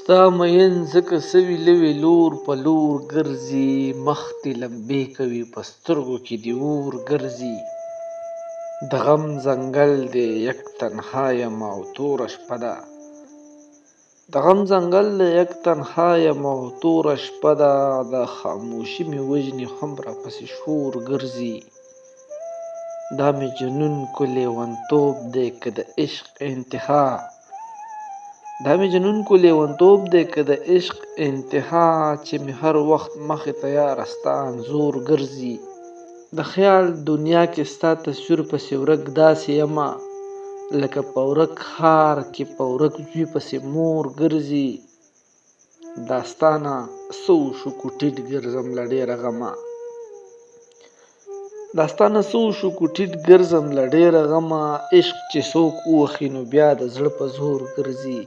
ستا مین ځکه سوي لوی لور په لور ګرځي، مخ دې لمبې کوي په سترګو کې دې اور ګرځي. د غم ځنګل دی یک تنها یم او توره شپه ده، د غم ځنګل دی یک تنها یم او توره شپه ده، دا خاموشي مې وژني خو هم راپسې شور ګرځي. دا مې جنون کو لیونتوب دی که د عشق انتها، دا مې جنون کو لیونتوب دی که د عشق انتها، چې مې هر وخت مخې ته یاره ستا انځور ګرځي. د خیال دنیا کې ستا تصویر پسې ورک داسې یمه، لکه په ورک ښار کې په ورک زوی پسې مور ګرځي. دا ستا نه څه وشو کو ټیټ ګرځم له ډېره غمه، دا ستا نه څه وشو کو ټیټ ګرځم له ډېره غمه، عشق چې څوک ووهي نو بیا د زړه په زور ګرځي.